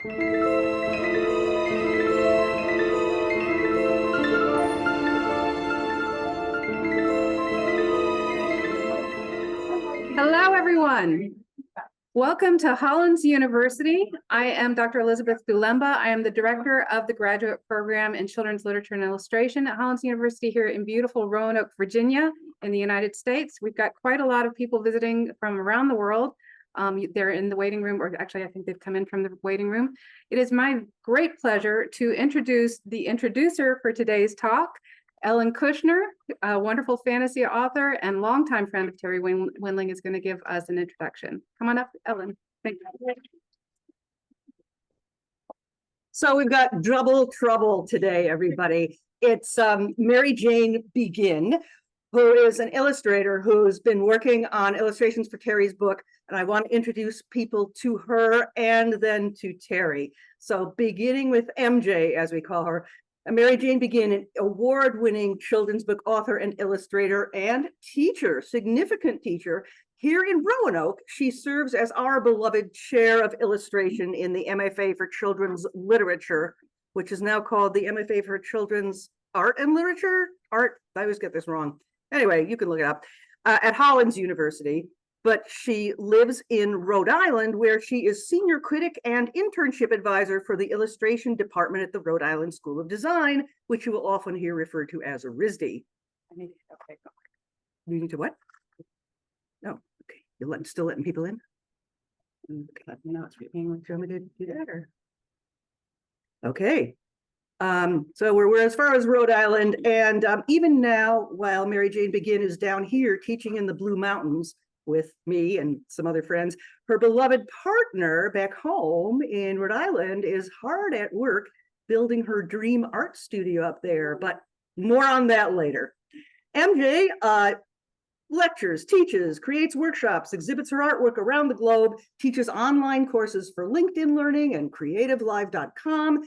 Hello, everyone. Welcome to Hollins University. I am Dr. Elizabeth Gulemba. I am the director of the graduate program in children's literature and illustration at Hollins University here in beautiful Roanoke, Virginia, in the United States. We've got quite a lot of people visiting from around the world. They're in the waiting room, or actually, I think they've come in from the waiting room. It is my great pleasure to introduce the introducer for today's talk, Ellen Kushner, a wonderful fantasy author and longtime friend of Terri Windling, is going to give us an introduction. Come on up, Ellen. Thank you. So we've got double trouble today, everybody. It's Mary Jane Begin, who is an illustrator who's been working on illustrations for Terri's book. And I want to introduce people to her and then to Terri. So beginning with MJ, as we call her, Mary Jane Begin, an award-winning children's book author and illustrator and teacher, significant teacher. Here in Roanoke, she serves as our beloved chair of illustration in the MFA for Children's Literature, which is now called the MFA for Children's Art and Literature. I always get this wrong. Anyway, you can look it up at Hollins University. But she lives in Rhode Island, where she is senior critic and internship advisor for the illustration department at the Rhode Island School of Design, which you will often hear referred to as a RISD. You need to what? No, okay. You're still letting people in? Okay, now it's being like, show me to do that, or? Okay. So we're as far as Rhode Island, and even now, while Mary Jane Begin is down here teaching in the Blue Mountains with me and some other friends, her beloved partner back home in Rhode Island is hard at work building her dream art studio up there, but more on that later. MJ lectures, teaches, creates workshops, exhibits her artwork around the globe, teaches online courses for LinkedIn Learning and creativelive.com.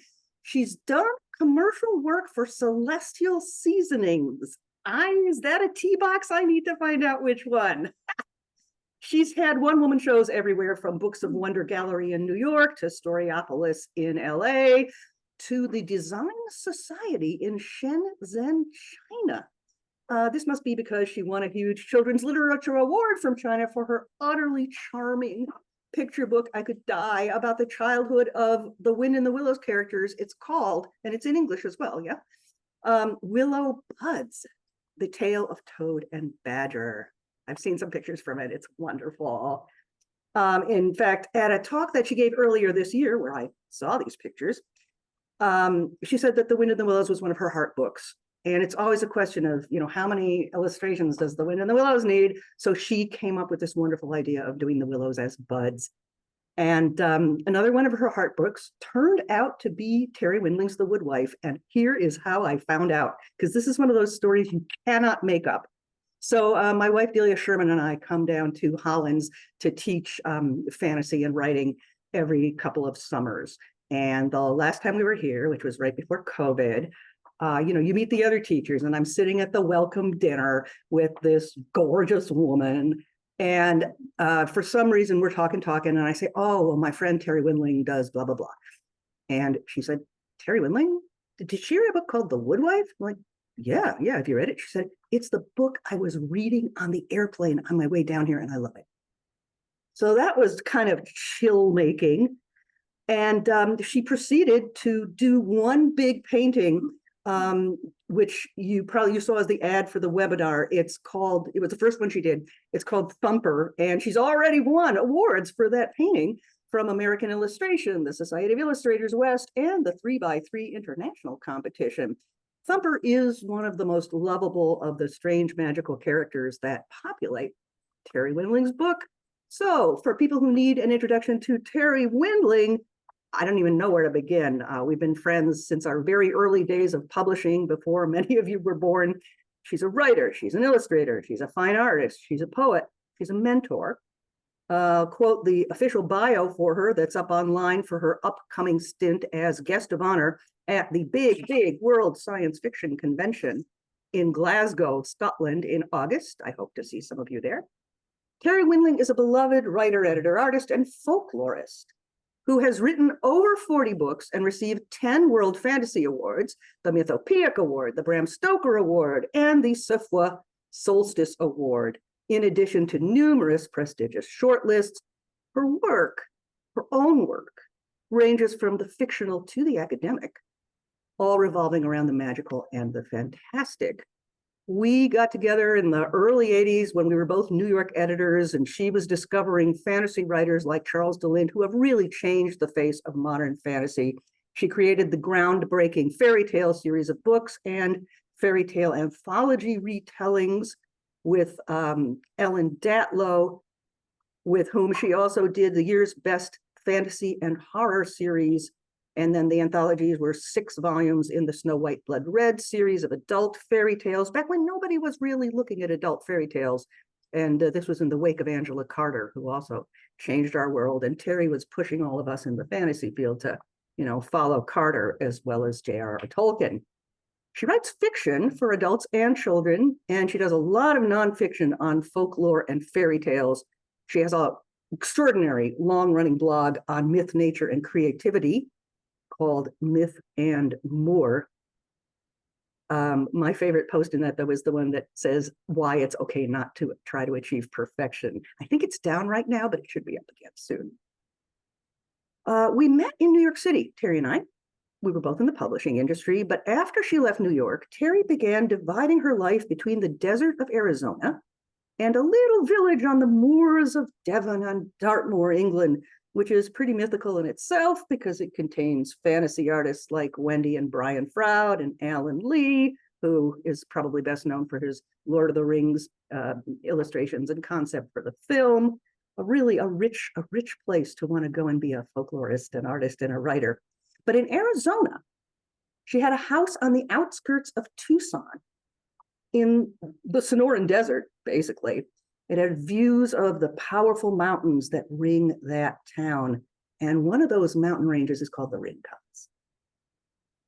She's done commercial work for Celestial Seasonings. Is that a tea box? I need to find out which one. She's had one-woman shows everywhere from Books of Wonder Gallery in New York to Storyopolis in LA to the Design Society in Shenzhen, China. This must be because she won a huge children's literature award from China for her utterly charming picture book, I Could Die, about the childhood of the Wind in the Willows characters. It's called, and it's in English as well, yeah, Willow Buds, The Tale of Toad and Badger. I've seen some pictures from it. It's wonderful. In fact, at a talk that she gave earlier this year, where I saw these pictures, she said that The Wind in the Willows was one of her heart books. And it's always a question of, how many illustrations does The Wind in the Willows need? So she came up with this wonderful idea of doing the willows as buds. And another one of her heart books turned out to be Terri Windling's The Woodwife. And here is how I found out, because this is one of those stories you cannot make up. So my wife, Delia Sherman, and I come down to Hollins to teach fantasy and writing every couple of summers. And the last time we were here, which was right before COVID, you meet the other teachers, and I'm sitting at the welcome dinner with this gorgeous woman. And for some reason, we're talking, and I say, oh, well, my friend Terri Windling does blah, blah, blah. And she said, Terri Windling? Did she write a book called The Woodwife? I'm like, yeah, have you read it? She said, it's the book I was reading on the airplane on my way down here, and I love it. So that was kind of chill making. And she proceeded to do one big painting, which you saw as the ad for the webinar. It was the first one she did. It's called Thumper, and she's already won awards for that painting from American Illustration, the Society of Illustrators West, and the 3x3 International Competition. Thumper is one of the most lovable of the strange magical characters that populate Terri Windling's book. So for people who need an introduction to Terri Windling, I don't even know where to begin. We've been friends since our very early days of publishing, before many of you were born. She's a writer, she's an illustrator, she's a fine artist, she's a poet, she's a mentor. Quote the official bio for her that's up online for her upcoming stint as guest of honor at the big World Science Fiction Convention in Glasgow, Scotland in August. I hope to see some of you there. Terri Windling is a beloved writer, editor, artist, and folklorist. who has written over 40 books and received 10 World Fantasy Awards, the Mythopoeic Award, the Bram Stoker Award, and the Safwa Solstice Award, in addition to numerous prestigious shortlists. Her work, her own work, ranges from the fictional to the academic, all revolving around the magical and the fantastic. We got together in the early 80s when we were both New York editors, and she was discovering fantasy writers like Charles DeLint, who have really changed the face of modern fantasy. She created the groundbreaking fairy tale series of books and fairy tale anthology retellings with Ellen Datlow, with whom she also did the year's best fantasy and horror series. And then the anthologies were 6 volumes in the Snow White Blood Red series of adult fairy tales, back when nobody was really looking at adult fairy tales. And this was in the wake of Angela Carter, who also changed our world. And Terri was pushing all of us in the fantasy field to, follow Carter as well as J.R.R. Tolkien. She writes fiction for adults and children, and she does a lot of nonfiction on folklore and fairy tales. She has an extraordinary long-running blog on myth, nature, and creativity called Myth and More. My favorite post in that, though, is the one that says why it's okay not to try to achieve perfection. I think it's down right now, but it should be up again soon. We met in New York City, Terri and I. We were both in the publishing industry, but after she left New York, Terri began dividing her life between the desert of Arizona and a little village on the moors of Devon on Dartmoor, England, which is pretty mythical in itself because it contains fantasy artists like Wendy and Brian Froud and Alan Lee, who is probably best known for his Lord of the Rings illustrations and concept for the film. A rich place to want to go and be a folklorist, an artist, and a writer. But in Arizona, she had a house on the outskirts of Tucson in the Sonoran Desert, basically. It had views of the powerful mountains that ring that town. And one of those mountain ranges is called the Rincons.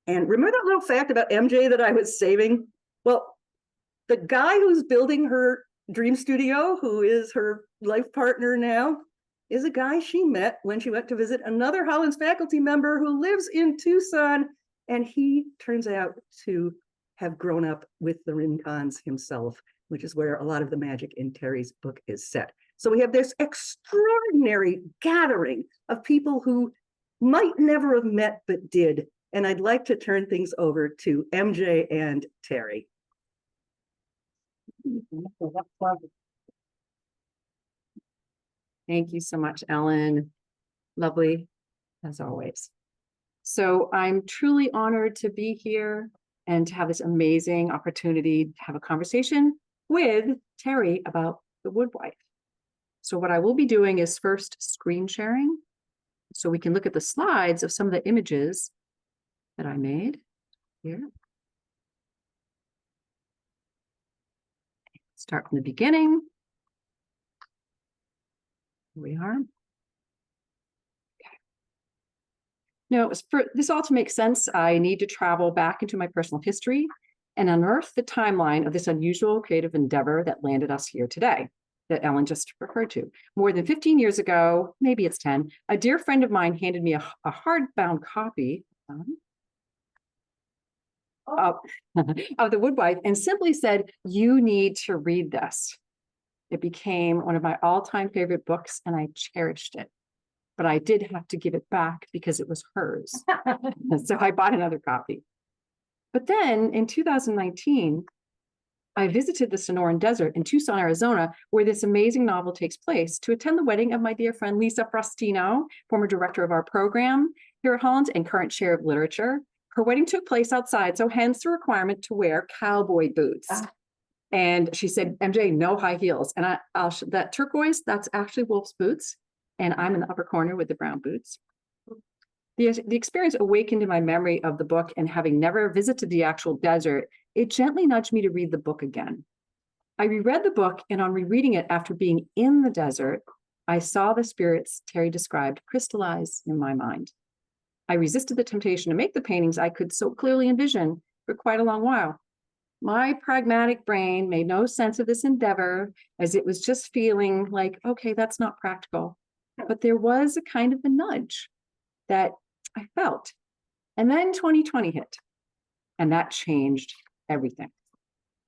And remember that little fact about MJ that I was saving? Well, the guy who's building her dream studio, who is her life partner now, is a guy she met when she went to visit another Hollins faculty member who lives in Tucson. And he turns out to have grown up with the Rincons himself, which is where a lot of the magic in Terri's book is set. So we have this extraordinary gathering of people who might never have met but did. And I'd like to turn things over to MJ and Terri. Thank you so much, Ellen. Lovely, as always. So I'm truly honored to be here and to have this amazing opportunity to have a conversation with Terri about the Woodwife. So what I will be doing is first screen sharing, so we can look at the slides of some of the images that I made here. Start from the beginning. Here we are. Okay. Now, for this all to make sense, I need to travel back into my personal history and unearth the timeline of this unusual creative endeavor that landed us here today, that Ellen just referred to. More than 15 years ago, maybe it's 10, a dear friend of mine handed me a hardbound copy of The Woodwife and simply said, "You need to read this." It became one of my all-time favorite books, and I cherished it. But I did have to give it back because it was hers. So I bought another copy. But then in 2019, I visited the Sonoran Desert in Tucson, Arizona, where this amazing novel takes place, to attend the wedding of my dear friend Lisa Frostino, former director of our program here at Hollins and current chair of literature. Her wedding took place outside, so hence the requirement to wear cowboy boots. And she said, "MJ, no high heels." And that turquoise, that's actually Wolf's boots. And I'm in the upper corner with the brown boots. The experience awakened in my memory of the book, and having never visited the actual desert, it gently nudged me to read the book again. I reread the book, and on rereading it after being in the desert, I saw the spirits Terri described crystallize in my mind. I resisted the temptation to make the paintings I could so clearly envision for quite a long while. My pragmatic brain made no sense of this endeavor, as it was just feeling like, okay, that's not practical. But there was a kind of a nudge, that I felt. And then 2020 hit, and that changed everything.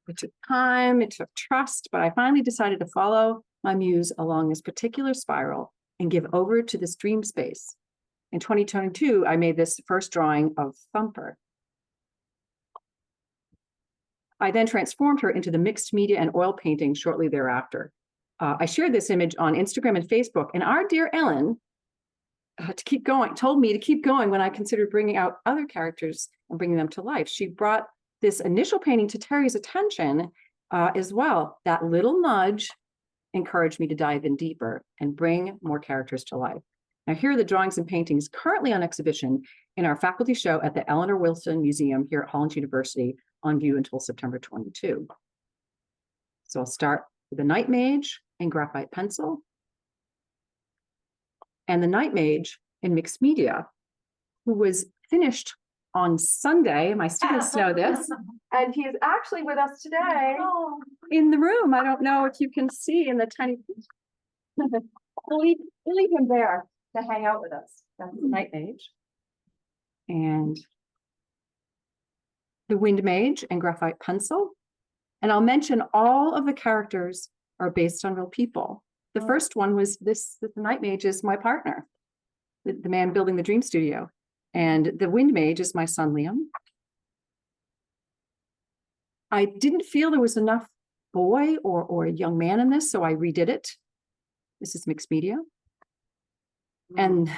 It took time, it took trust, but I finally decided to follow my muse along this particular spiral and give over to this dream space. In 2022, I made this first drawing of Thumper. I then transformed her into the mixed media and oil painting shortly thereafter. I shared this image on Instagram and Facebook, and our dear Ellen told me to keep going when I considered bringing out other characters and bringing them to life. She brought this initial painting to Terri's attention as well. That little nudge encouraged me to dive in deeper and bring more characters to life. Now, here are the drawings and paintings currently on exhibition in our faculty show at the Eleanor Wilson Museum here at Hollins University, on view until September 22. So I'll start with the Night Mage in graphite pencil and the Night Mage in mixed media, who was finished on Sunday. My students know this. And he is actually with us today in the room. I don't know if you can see in the tiny, we'll leave him there to hang out with us. That's the Night Mage. And the Wind Mage and graphite pencil. And I'll mention all of the characters are based on real people. The first one was the Night Mage is my partner, the man building the Dream Studio. And the Wind Mage is my son, Liam. I didn't feel there was enough boy or a young man in this, so I redid it. This is mixed media. And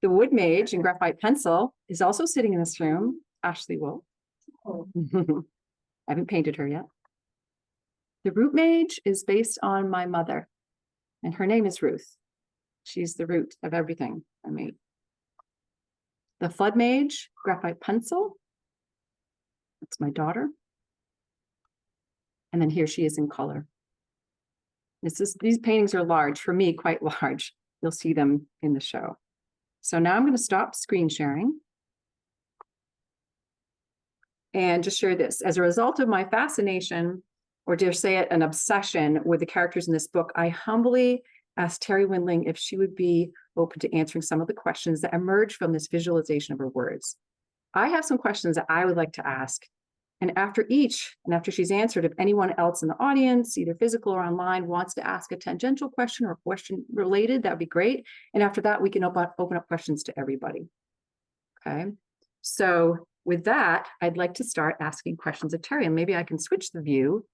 the Wood Mage and graphite pencil is also sitting in this room, Ashley Wolf. I haven't painted her yet. The Root Mage is based on my mother, and her name is Ruth. She's the root of everything I made. The Flood Mage, graphite pencil. That's my daughter. And then here she is in color. These paintings are large, for me, quite large. You'll see them in the show. So now I'm going to stop screen sharing and just share this. As a result of my fascination, or dare say it, an obsession with the characters in this book, I humbly asked Terri Windling if she would be open to answering some of the questions that emerged from this visualization of her words. I have some questions that I would like to ask. And after she's answered, if anyone else in the audience, either physical or online, wants to ask a tangential question or question related, that would be great. And after that, we can open up questions to everybody. Okay. So with that, I'd like to start asking questions of Terri, and maybe I can switch the view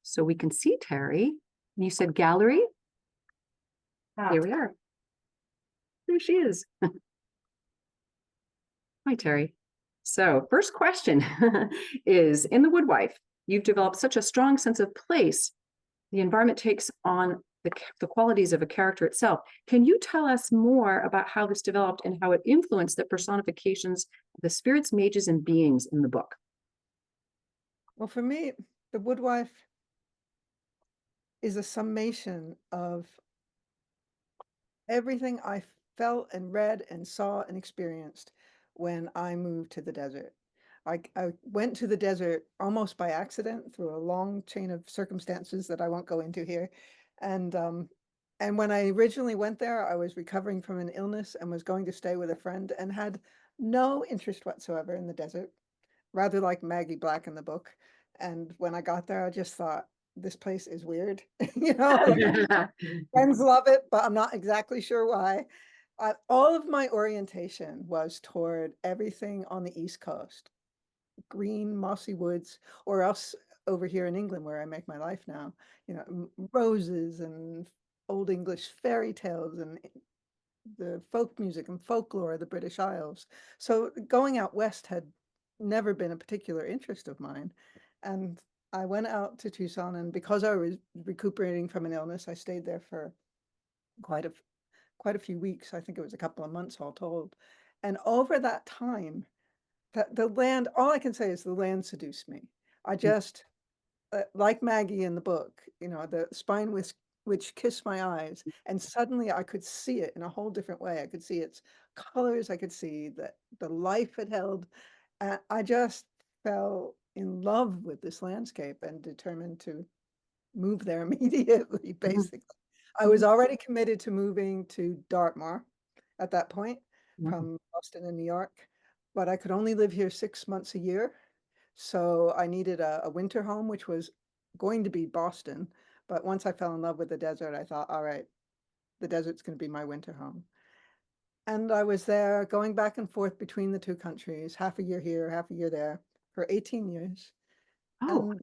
so we can see Terri. And you said gallery? Here we are. There she is. Hi, Terri. So first question is, in The Woodwife, you've developed such a strong sense of place. The environment takes on the qualities of a character itself. Can you tell us more about how this developed and how it influenced the personifications of the spirits, mages, and beings in the book? Well, for me, The Woodwife is a summation of everything I felt and read and saw and experienced when I moved to the desert. I went to the desert almost by accident through a long chain of circumstances that I won't go into here. And when I originally went there, I was recovering from an illness and was going to stay with a friend and had no interest whatsoever in the desert, rather like Maggie Black in the book. And when I got there, I just thought, this place is weird. You know, like, friends love it, but I'm not exactly sure why. All of my orientation was toward everything on the East Coast, green, mossy woods, or else over here in England, where I make my life now, you know, roses and old English fairy tales and the folk music and folklore of the British Isles. So going out west had never been a particular interest of mine. And I went out to Tucson, and because I was recuperating from an illness, I stayed there for quite a few weeks. I think it was a couple of months all told. And over that time, the land, all I can say is the land seduced me. I just, like Maggie in the book, you know, the spine which kissed my eyes, and suddenly I could see it in a whole different way. I could see its colors. I could see the life it held. And I just fell in love with this landscape and determined to move there immediately, basically. I was already committed to moving to Dartmoor at that point from Boston and New York, but I could only live here 6 months a year. So I needed a winter home, which was going to be Boston. But once I fell in love with the desert, I thought, all right, the desert's going to be my winter home. And I was there going back and forth between the two countries, half a year here, half a year there, for 18 years. Oh,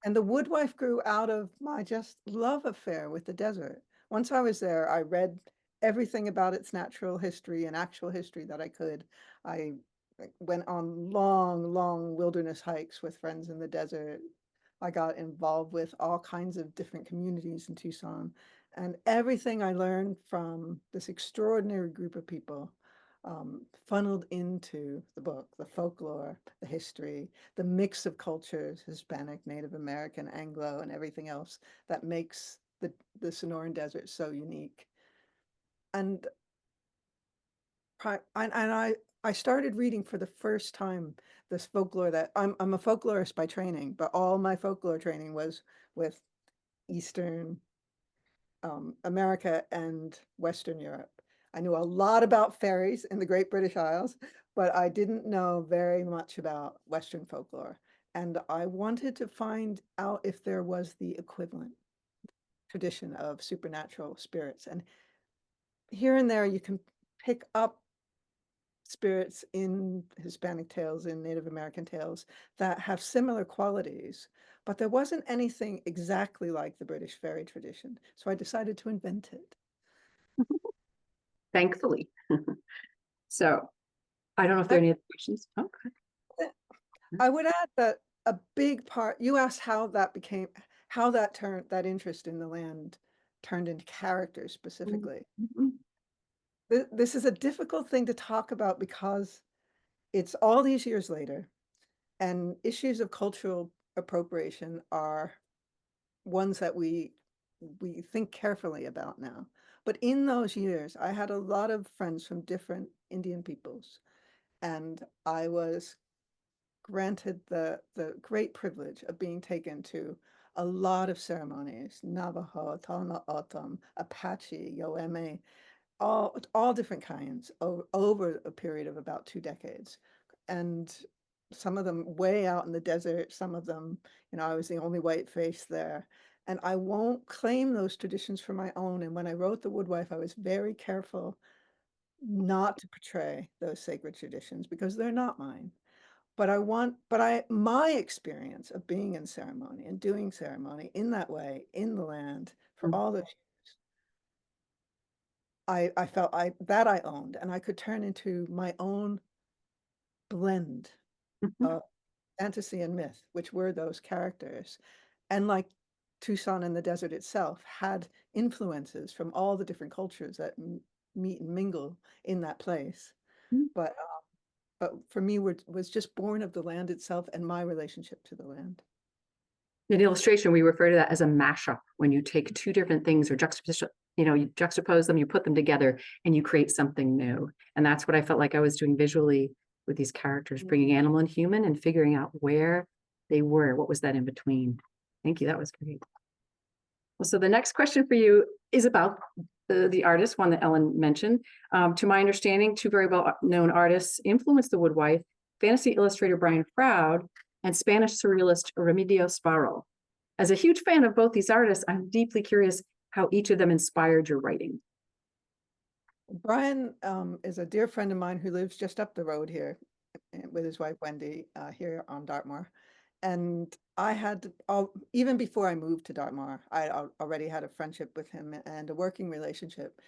And the woodwife grew out of my just love affair with the desert. Once I was there, I read everything about its natural history and actual history that I could. I went on long, long wilderness hikes with friends in the desert. I got involved with all kinds of different communities in Tucson. And everything I learned from this extraordinary group of people funneled into the book, the folklore, the history, the mix of cultures, Hispanic, Native American, Anglo, and everything else that makes the Sonoran Desert so unique. And I started reading for the first time this folklore that I'm a folklorist by training, but all my folklore training was with Eastern America and Western Europe. I knew a lot about fairies in the Great British Isles, but I didn't know very much about Western folklore. And I wanted to find out if there was the equivalent tradition of supernatural spirits. And here and there, you can pick up spirits in Hispanic tales, in Native American tales that have similar qualities, but there wasn't anything exactly like the British fairy tradition. So I decided to invent it. thankfully. So I don't know if there are any other questions. Okay. I would add that a big part, you asked how that became, how that turned, that interest in the land turned into characters specifically. Mhm. This is a difficult thing to talk about because it's all these years later, and issues of cultural appropriation are ones that we think carefully about now. But in those years, I had a lot of friends from different Indian peoples, and I was granted the great privilege of being taken to a lot of ceremonies, Navajo, Talna O'Tom, Apache, Yoeme, all different kinds over a period of about 2 decades. And some of them way out in the desert, some of them, I was the only white face there. And I won't claim those traditions for my own. And when I wrote The Woodwife, I was very careful not to portray those sacred traditions because they're not mine. My experience of being in ceremony and doing ceremony in that way, in the land for all those years, I felt I owned, and I could turn into my own blend Mhm. of fantasy and myth, which were those characters. And like Tucson and the desert itself had influences from all the different cultures that meet and mingle in that place. Mhm. But for me, was just born of the land itself and my relationship to the land. In illustration, we refer to that as a mashup, when you take two different things or juxtaposition, you juxtapose them, you put them together, and you create something new. And that's what I felt like I was doing visually with these characters, bringing animal and human and figuring out where they were. What was that in between? Thank you. That was great. Well, so the next question for you is about the artist, one that Ellen mentioned. To my understanding, two very well-known artists influenced the Woodwife: fantasy illustrator Brian Froud and Spanish surrealist Remedios Varo. As a huge fan of both these artists, I'm deeply curious how each of them inspired your writing. Brian is a dear friend of mine who lives just up the road here with his wife Wendy here on Dartmoor. And I had, even before I moved to Dartmoor, I already had a friendship with him and a working relationship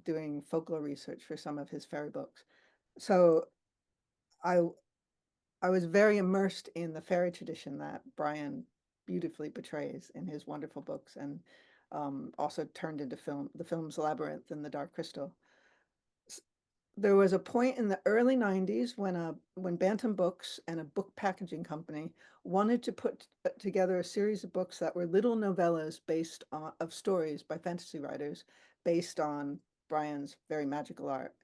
doing folklore research for some of his fairy books. So I I was very immersed in the fairy tradition that Brian beautifully portrays in his wonderful books, and also turned into film, the films Labyrinth and The Dark Crystal. There was a point in the early 90s when Bantam Books and a book packaging company wanted to put together a series of books that were little novellas based on of stories by fantasy writers based on Brian's very magical art.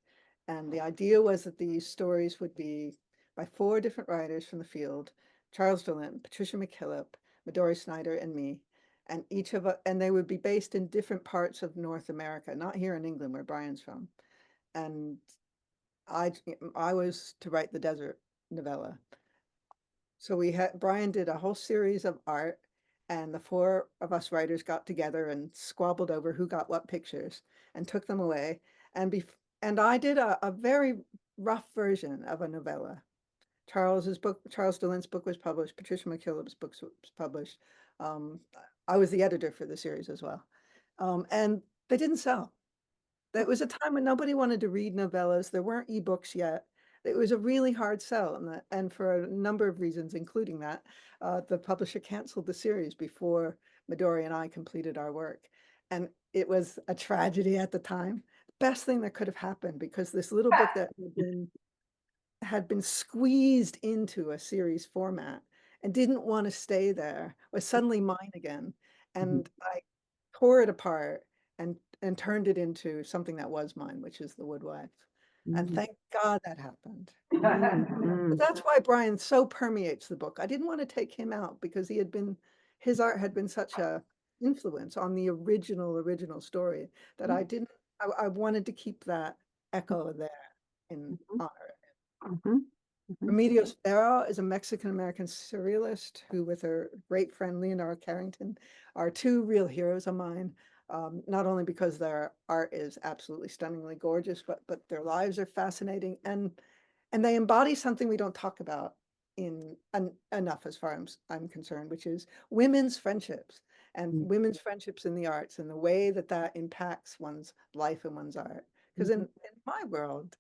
And the idea was that these stories would be by 4 different writers from the field: Charles Dillon, Patricia McKillop, Midori Snyder, and me. And and they would be based in different parts of North America, not here in England where Brian's from. And I was to write the desert novella. So Brian did a whole series of art, and the four of us writers got together and squabbled over who got what pictures and took them away. And I did a very rough version of a novella. Charles DeLint's book was published. Patricia McKillop's book was published. Um, I was the editor for the series as well. And they didn't sell. That was a time when nobody wanted to read novellas. There weren't ebooks yet. It was a really hard sell, and for a number of reasons, including that, the publisher canceled the series before Midori and I completed our work. And it was a tragedy at the time. Best thing that could have happened, because this little book that had been squeezed into a series format and didn't want to stay there was suddenly mine again. And I tore it apart and turned it into something that was mine, which is The Woodwife. And thank God that happened. But that's why Brian so permeates the book. I didn't want to take him out because his art had been such a influence on the original story that I wanted to keep that echo there in honor of him. Remedios Vero is a Mexican-American surrealist who, with her great friend Leonora Carrington, are two real heroes of mine. Not only because their art is absolutely stunningly gorgeous, but their lives are fascinating, and they embody something we don't talk about enough as far as I'm concerned, which is women's friendships and women's friendships in the arts and the way that impacts one's life and one's art. Because in my world,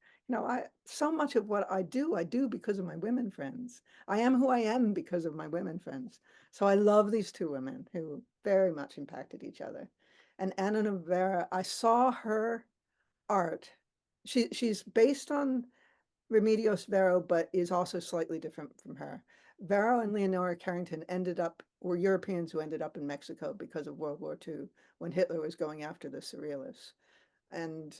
so much of what I do because of my women friends. I am who I am because of my women friends. So I love these two women who very much impacted each other. And Ana Novara, I saw her art. She's based on Remedios Vero, but is also slightly different from her. Vero and Leonora Carrington were Europeans who ended up in Mexico because of World War II, when Hitler was going after the surrealists. And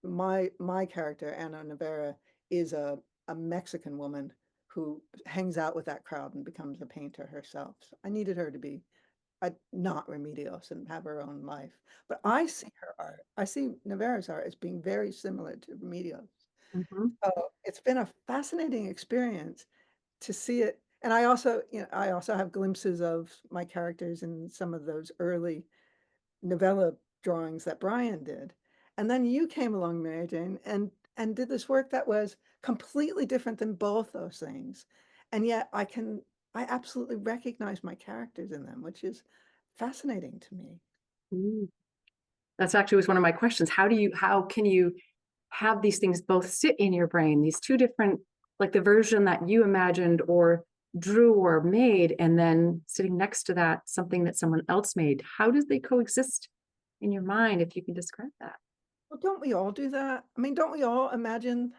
my character, Ana Novara, is a Mexican woman who hangs out with that crowd and becomes a painter herself. So I needed her to be not Remedios and have her own life. But I see her art, I see Novara's art as being very similar to Remedios. So it's been a fascinating experience to see it. And I also have glimpses of my characters in some of those early novella drawings that Brian did. And then you came along, Mary Jane, and did this work that was completely different than both those things. And yet I absolutely recognize my characters in them, which is fascinating to me. That's actually was one of my questions. How can you have these things both sit in your brain, these two different, like the version that you imagined or drew or made, and then sitting next to that, something that someone else made? How do they coexist in your mind, if you can describe that? Well, don't we all do that? I mean, don't we all imagine,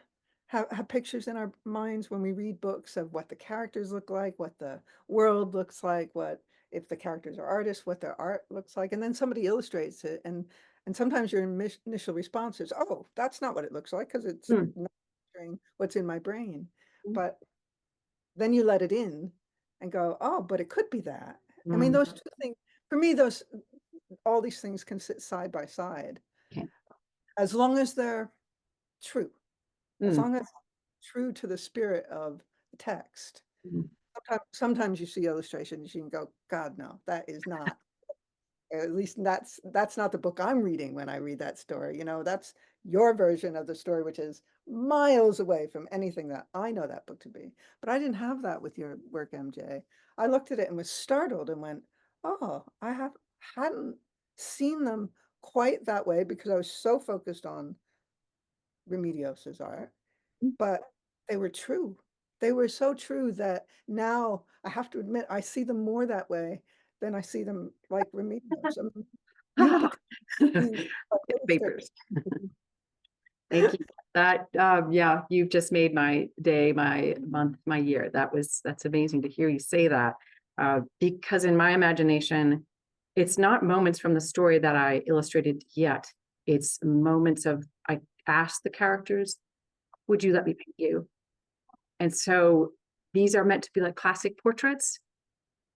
have pictures in our minds when we read books of what the characters look like, what the world looks like, what, if the characters are artists, what their art looks like, and then somebody illustrates it, and sometimes your initial response is, oh, that's not what it looks like, because it's not what's in my brain. But then you let it in and go, oh, but it could be that. I mean, those two things, for me, all these things can sit side by side. As long as they're true, as long as true to the spirit of the text. Sometimes you see illustrations, you can go, God, no, that is not. At least that's not the book I'm reading when I read that story. That's your version of the story, which is miles away from anything that I know that book to be. But I didn't have that with your work, MJ. I looked at it and was startled and went, oh, hadn't seen them quite that way because I was so focused on Remedios's art, but they were true. They were so true that now I have to admit I see them more that way than I see them like Remedios. Papers. Thank you. That yeah, you've just made my day, my month, my year. That's amazing to hear you say that. Because in my imagination, it's not moments from the story that I illustrated yet. It's moments of, I asked the characters, would you let me paint you? And so these are meant to be like classic portraits.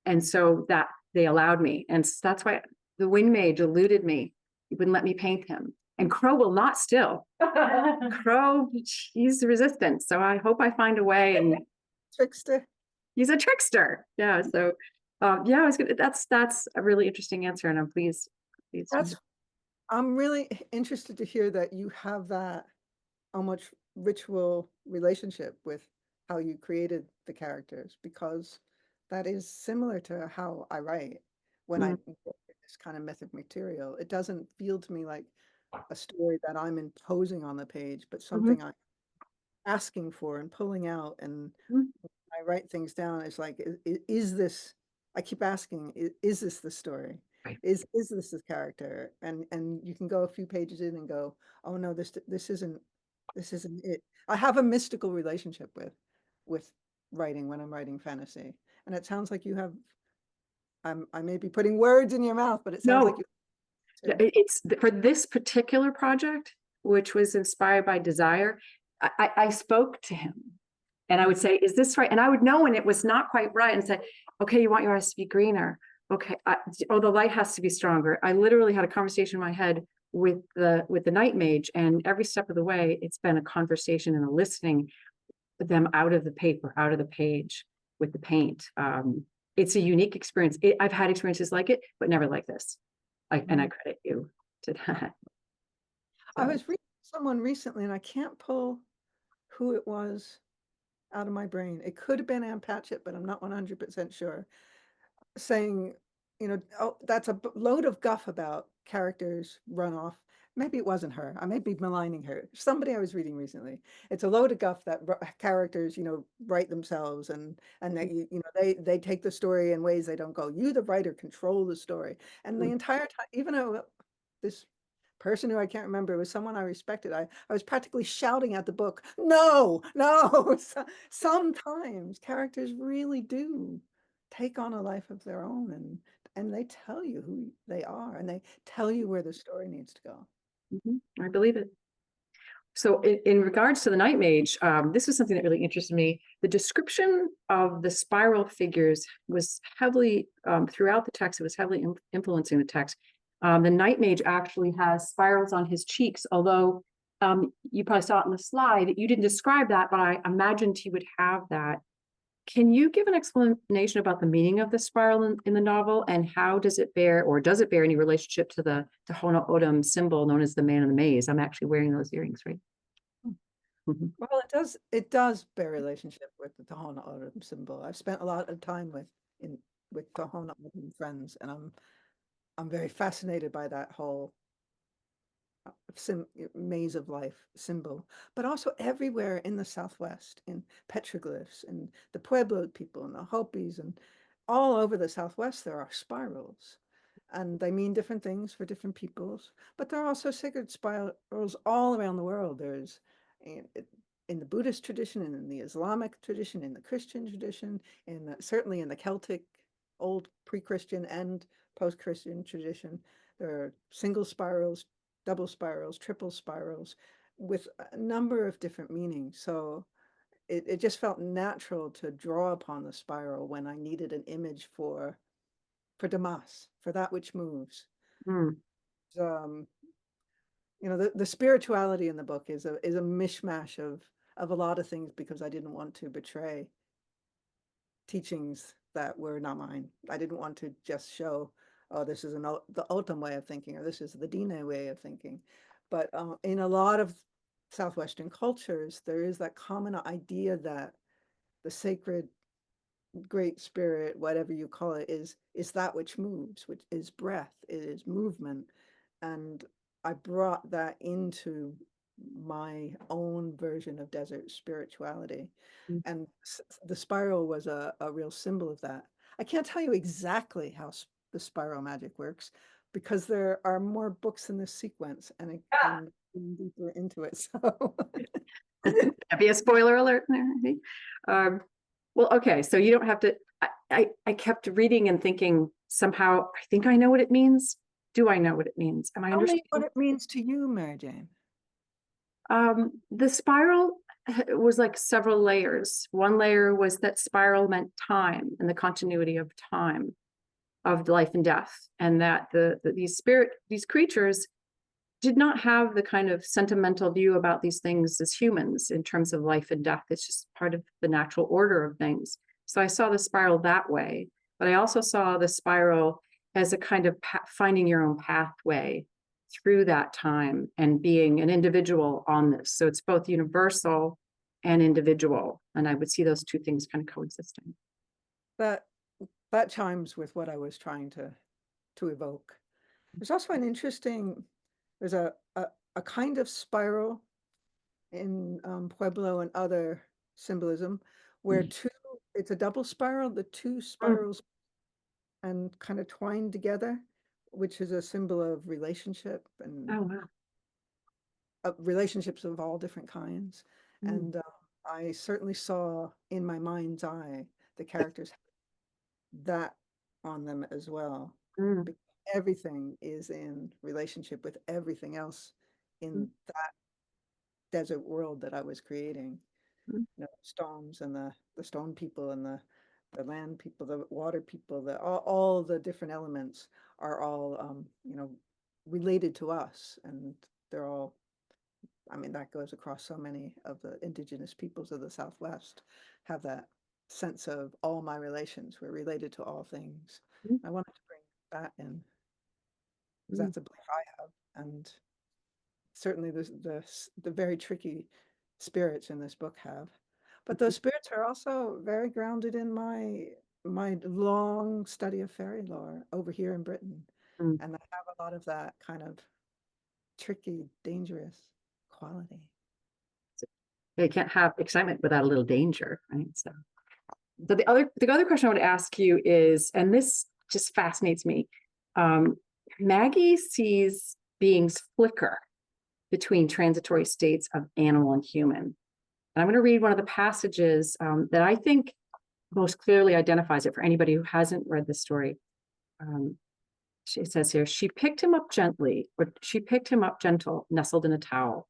And so that they allowed me. And that's why the wind mage eluded me. He wouldn't let me paint him. And Crow will not still. Crow, he's resistant. So I hope I find a way, and Trickster. he's a trickster. Yeah. So yeah, I was gonna, that's a really interesting answer, and I'm pleased. I'm really interested to hear that you have that much ritual relationship with how you created the characters, because that is similar to how I write when I get this kind of method material. It doesn't feel to me like a story that I'm imposing on the page, but something I'm asking for and pulling out. And I write things down. It's like, is this, I keep asking, is this the story? Right. Is this the character? And you can go a few pages in and go, oh no, this isn't it. I have a mystical relationship with writing when I'm writing fantasy. And it sounds like you have, I may be putting words in your mouth, but it sounds like you too. It's for this particular project, which was inspired by desire. I spoke to him and I would say, is this right? And I would know when it was not quite right and say, okay, you want your eyes to be greener. Okay. Oh, the light has to be stronger. I literally had a conversation in my head with the night mage, and every step of the way, it's been a conversation and a listening with them out of the paper, out of the page with the paint. It's a unique experience. I've had experiences like it, but never like this. And I credit you to that. I was reading someone recently, and I can't pull who it was out of my brain. It could have been Ann Patchett, but I'm not 100% sure. Saying, oh, that's a load of guff about characters run off. Maybe it wasn't her. I may be maligning her. Somebody I was reading recently. It's a load of guff that characters, write themselves, and that they take the story in ways they don't go. You, the writer, control the story. And the entire time, even though this person who I can't remember was someone I respected, I was practically shouting at the book, no. Sometimes characters really do take on a life of their own, and they tell you who they are, and they tell you where the story needs to go. I believe it. So in regards to the night mage, this is something that really interested me. The description of the spiral figures was heavily throughout the text. It was heavily influencing the text. The night mage actually has spirals on his cheeks, although you probably saw it in the slide. You didn't describe that, but I imagined he would have that. Can you give an explanation about the meaning of the spiral in the novel, and how does it bear any relationship to the Tohono O'odham symbol known as the man in the maze? I'm actually wearing those earrings, right? Well, it does bear relationship with the Tohono O'odham symbol. I've spent a lot of time with Tohono O'odham friends, and I'm very fascinated by that whole maze of life symbol, but also everywhere in the Southwest, in petroglyphs, and the Pueblo people and the Hopis, and all over the Southwest, there are spirals, and they mean different things for different peoples, but there are also sacred spirals all around the world. There's in the Buddhist tradition, and in the Islamic tradition, in the Christian tradition, certainly in the Celtic, old pre-Christian and post-Christian tradition, there are single spirals, double spirals, triple spirals, with a number of different meanings. So it just felt natural to draw upon the spiral when I needed an image for Damas, for that which moves. The spirituality in the book is a mishmash of a lot of things, because I didn't want to betray teachings that were not mine. I didn't want to just show, oh, this is the O'odham way of thinking, or this is the Dine way of thinking. But in a lot of Southwestern cultures, there is that common idea that the sacred great spirit, whatever you call it, is that which moves, which is breath, it is movement. And I brought that into my own version of desert spirituality. And the spiral was a real symbol of that. I can't tell you exactly how the spiral magic works, because there are more books in this sequence, and I'm deeper into it. So That'd be a spoiler alert there, I think. Well, okay, so you don't have to. I kept reading and thinking, somehow I think I know what it means. Do I know what it means? Am I understanding what it means to you, Mary Jane? The spiral was like several layers. One layer was that spiral meant time and the continuity of time, of life and death, and that these creatures did not have the kind of sentimental view about these things as humans in terms of life and death. It's just part of the natural order of things. So I saw the spiral that way, but I also saw the spiral as a kind of finding your own pathway through that time and being an individual on this. So it's both universal and individual. And I would see those two things kind of coexisting. That that chimes with what I was trying to evoke. There's also an interesting, there's a kind of spiral in Pueblo and other symbolism where it's a double spiral, the two spirals and kind of twined together, which is a symbol of relationship and Oh, wow. relationships of all different kinds. Mm. And I certainly saw in my mind's eye the characters that on them as well. Mm. Everything is in relationship with everything else in that desert world that I was creating. Mm. You know, stones and the stone people and the land people, the water people, all the different elements are all you know, related to us, and they're all, I mean, that goes across so many of the indigenous peoples of the Southwest, have that sense of all my relations, we're related to all things. Mm. I wanted to bring that in because Mm. that's a belief I have, and certainly the very tricky spirits in this book have. But those spirits are also very grounded in my long study of fairy lore over here in Britain. Mm. And I have a lot of that kind of tricky, dangerous quality. You can't have excitement without a little danger, right? So the other question I would ask you is, and this just fascinates me, Maggie sees beings flicker between transitory states of animal and human. And I'm going to read one of the passages that I think most clearly identifies it for anybody who hasn't read the story. It says here, she picked him up gently, or she picked him up gentle, nestled in a towel.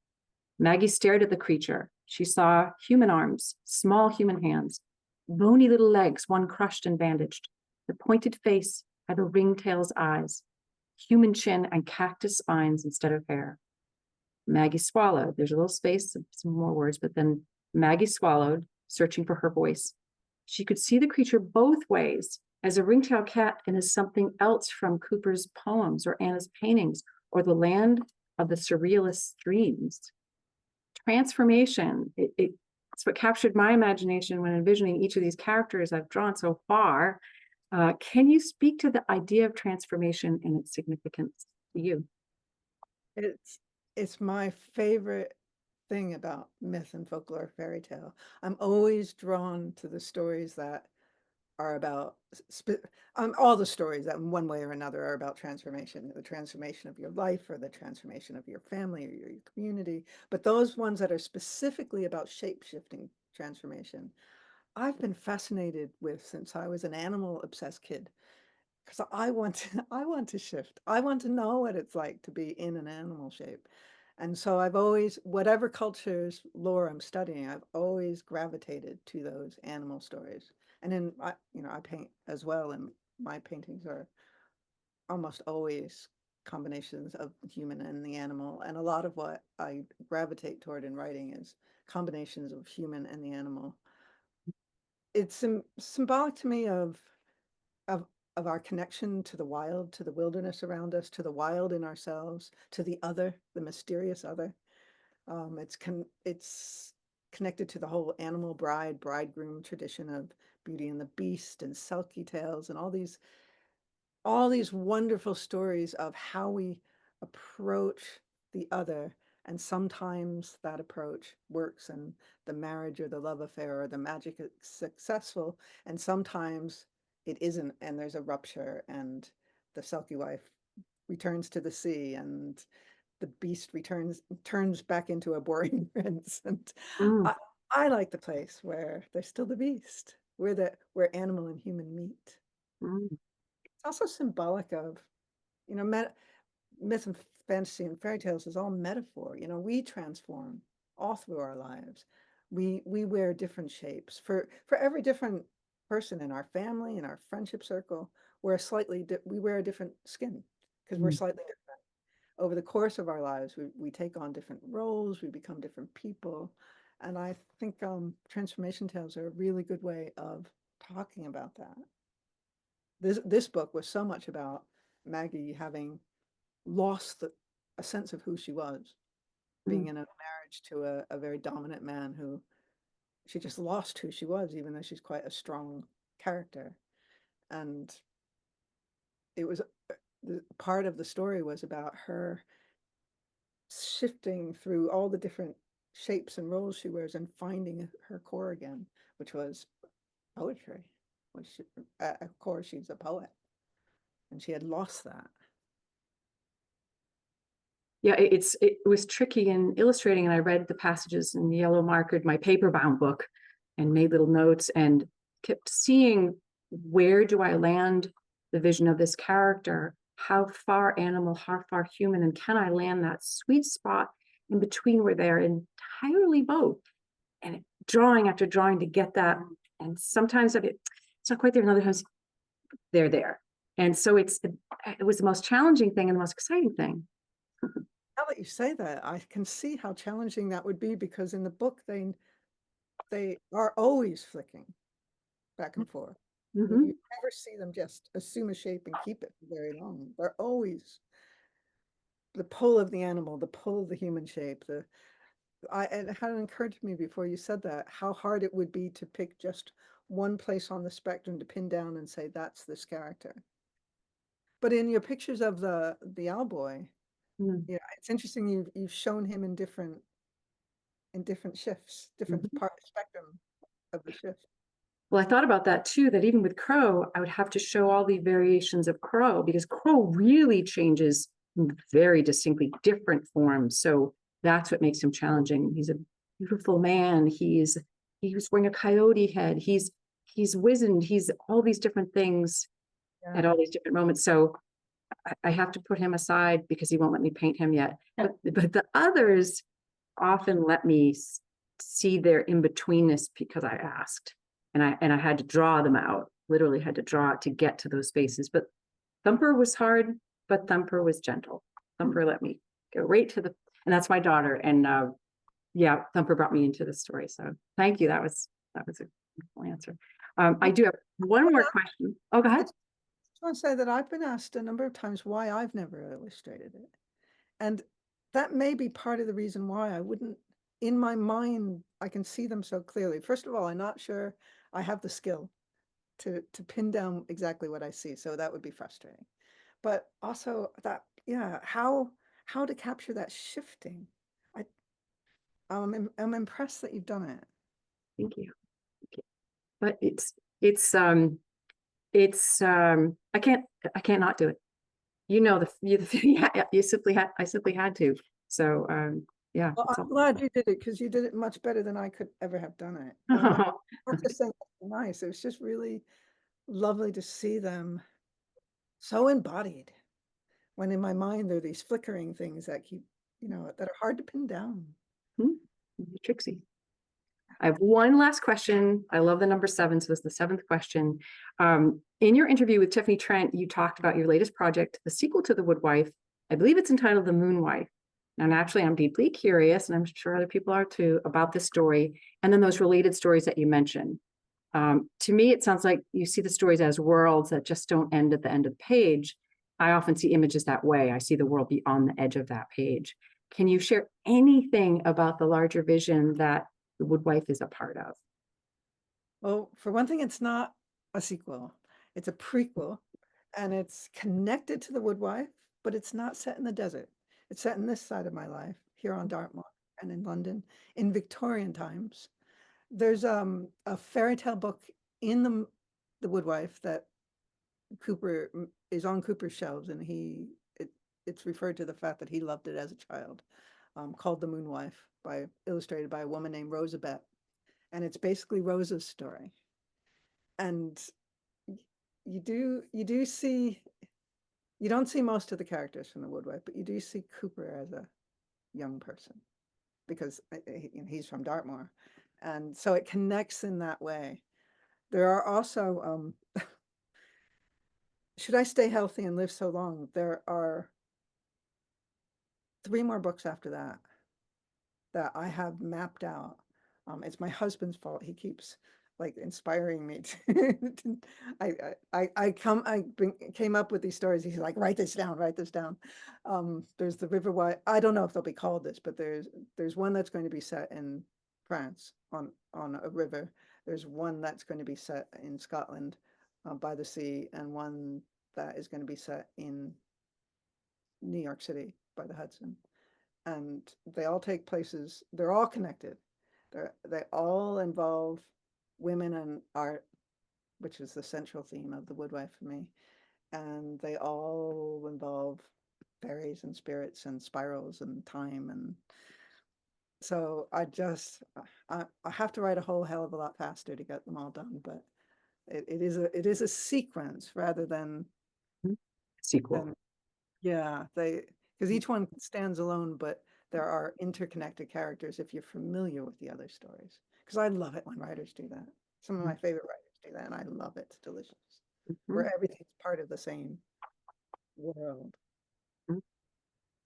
Maggie stared at the creature. She saw human arms, small human hands, bony little legs, one crushed and bandaged. The pointed face had a ringtail's eyes, human chin and cactus spines instead of hair. Maggie swallowed. There's a little space, some more words, but then Maggie swallowed, searching for her voice. She could see the creature both ways, as a ringtail cat and as something else from Cooper's poems or Anna's paintings or the land of the surrealist dreams. Transformation, it's what captured my imagination when envisioning each of these characters I've drawn so far. Can you speak to the idea of transformation and its significance to you? It's my favorite thing about myth and folklore fairy tale. I'm always drawn to the stories that are about all the stories that in one way or another are about transformation, the transformation of your life or the transformation of your family or your community. But those ones that are specifically about shape-shifting transformation, I've been fascinated with since I was an animal obsessed kid. Because I want to shift. I want to know what it's like to be in an animal shape. And so I've always, whatever culture's lore I'm studying, I've always gravitated to those animal stories. And then I paint as well, and my paintings are almost always combinations of human and the animal. And a lot of what I gravitate toward in writing is combinations of human and the animal. It's symbolic to me of of our connection to the wild, to the wilderness around us, to the wild in ourselves, to the other, the mysterious other. It's connected to the whole animal bridegroom tradition of Beauty and the Beast and Selkie tales and all these wonderful stories of how we approach the other. And sometimes that approach works and the marriage or the love affair or the magic is successful. And sometimes it isn't, and there's a rupture, and the Selkie wife returns to the sea, and the beast turns back into a boring prince. And Mm. I, I like the place where there's still the beast, where animal and human meet. Mm. It's also symbolic of, you know, myth and fantasy and fairy tales is all metaphor. You know, we transform all through our lives. We wear different shapes for every different person in our family, in our friendship circle. We wear a different skin because we're slightly different. over the course of our lives, we take on different roles, we become different people. And I think transformation tales are a really good way of talking about that. This book was so much about Maggie having lost a sense of who she was, being in a marriage to a very dominant man who she just lost who she was, even though she's quite a strong character. And it was the part of the story was about her shifting through all the different shapes and roles she wears and finding her core again, which was poetry. Which, of course, she's a poet, and she had lost that. Yeah, it was tricky in illustrating, and I read the passages in yellow markered my paper bound book and made little notes and kept seeing, where do I land the vision of this character? How far animal, how far human, and can I land that sweet spot in between where they're entirely both? And drawing after drawing to get that. And sometimes it's not quite there, and other times they're there. And so it was the most challenging thing and the most exciting thing. Now that you say that, I can see how challenging that would be, because in the book they are always flicking back and forth. You never see them just assume a shape and keep it for very long. They're always the pull of the animal, the pull of the human shape. And it hadn't occurred to me before you said that, how hard it would be to pick just one place on the spectrum to pin down and say, that's this character. But in your pictures of the owlboy, yeah, it's interesting. You've shown him in different shifts, different spectrum of the shift. Well, I thought about that too, that even with Crow, I would have to show all the variations of Crow, because Crow really changes in very distinctly different forms. So that's what makes him challenging. He's a beautiful man. He was wearing a coyote head. He's wizened. He's all these different things at all these different moments. So I have to put him aside because he won't let me paint him yet. But the others often let me see their in-betweenness because I asked. And I had to draw them out, literally had to draw it to get to those spaces. But Thumper was hard, but Thumper was gentle. Thumper let me go right to the, and that's my daughter. And yeah, Thumper brought me into the story. So thank you. That was a good answer. I do have one more question. Oh, go ahead. I just want to say that I've been asked a number of times why I've never illustrated it. And that may be part of the reason why I wouldn't, in my mind, I can see them so clearly. First of all, I'm not sure I have the skill to pin down exactly what I see. So that would be frustrating. But also that, yeah, how to capture that shifting. I'm impressed that you've done it. Thank you. But I can't not do it. You know, I simply had to. So yeah. Well, I'm glad you did it, because you did it much better than I could ever have done it. Not just saying that's nice. It was just really lovely to see them so embodied, when in my mind there are these flickering things that keep, that are hard to pin down. Trixie. I have one last question. I love the number 7, so it's the 7th question. In your interview with Tiffany Trent, you talked about your latest project, the sequel to The Woodwife. I believe it's entitled The Moonwife. And actually, I'm deeply curious, and I'm sure other people are too, about this story, and then those related stories that you mentioned. To me, it sounds like you see the stories as worlds that just don't end at the end of the page. I often see images that way. I see the world beyond the edge of that page. Can you share anything about the larger vision that The Woodwife is a part of? Well, for one thing, it's not a sequel. It's a prequel, and it's connected to The Woodwife, but it's not set in the desert. It's set in this side of my life, here on Dartmoor and in London, in Victorian times. There's a fairy tale book in the Woodwife that Cooper is on Cooper's shelves, and it's referred to the fact that he loved it as a child, called The Moonwife, illustrated by a woman named Rosabeth. And it's basically Rosa's story. And you do see, you don't see most of the characters from The Woodwife, but you do see Cooper as a young person, because he's from Dartmoor. And so it connects in that way. There are also, should I stay healthy and live so long, there are 3 more books after that that I have mapped out. It's my husband's fault. He keeps like inspiring me to, came up with these stories. He's like, write this down, write this down. There's the River Wide. I don't know if they'll be called this, but there's one that's going to be set in France on a river. There's one that's going to be set in Scotland by the sea, and one that is going to be set in New York City by the Hudson. And they all take places, they're all connected. They all involve women and art, which is the central theme of The Woodwife for me. And they all involve fairies and spirits and spirals and time. And so I have to write a whole hell of a lot faster to get them all done, but it is a sequence rather than Sequel. yeah, because each one stands alone, but there are interconnected characters if you're familiar with the other stories. Because I love it when writers do that. Some of my favorite writers do that, and I love it. It's delicious. Where everything's part of the same world.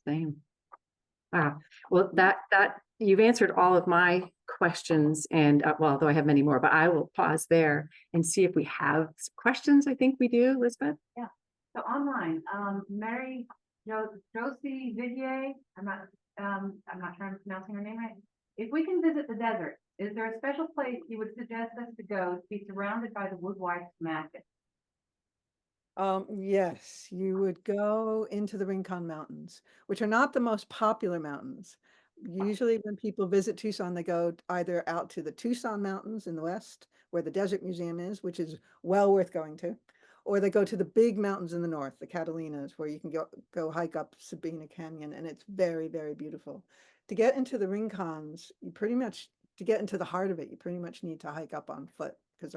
Same. Wow. Well, that you've answered all of my questions, and well, although I have many more, but I will pause there and see if we have some questions. I think we do, Elizabeth. So online, Mary Josie Vivier, I'm not sure I'm pronouncing her name right. If we can visit the desert, is there a special place you would suggest us to go to be surrounded by the woodwife's magic? Yes, you would go into the Rincon Mountains, which are not the most popular mountains. Usually when people visit Tucson, they go either out to the Tucson Mountains in the west, where the Desert Museum is, which is well worth going to, or they go to the big mountains in the north, the Catalinas, where you can go hike up Sabina Canyon, and it's very, very beautiful. To get into the Rincons, to get into the heart of it, you pretty much need to hike up on foot, because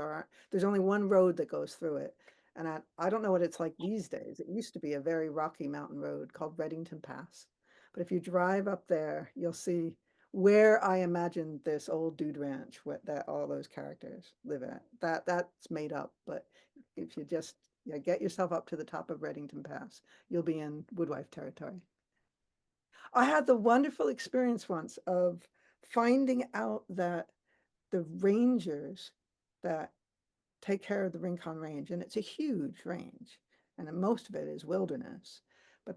there's only one road that goes through it. And I don't know what it's like these days. It used to be a very rocky mountain road called Reddington Pass. But if you drive up there, you'll see where I imagined this old dude ranch that all those characters live at. That's made up. But if you just get yourself up to the top of Reddington Pass, you'll be in woodwife territory. I had the wonderful experience once of finding out that the rangers that take care of the Rincon Range, and it's a huge range, and most of it is wilderness. But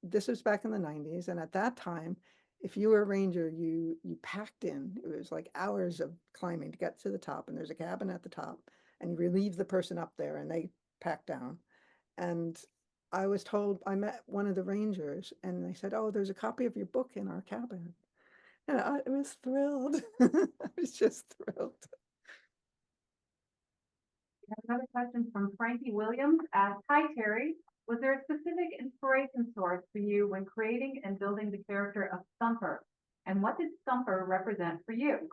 this was back in the 90s, and at that time, if you were a ranger, you packed in. It was like hours of climbing to get to the top, and there's a cabin at the top, and you relieve the person up there, and they pack down. And I was told, I met one of the rangers, and they said, "Oh, there's a copy of your book in our cabin." And I was thrilled. I was just thrilled. We have another question from Frankie Williams. Asks, hi, Terri. Was there a specific inspiration source for you when creating and building the character of Thumper? And what did Thumper represent for you?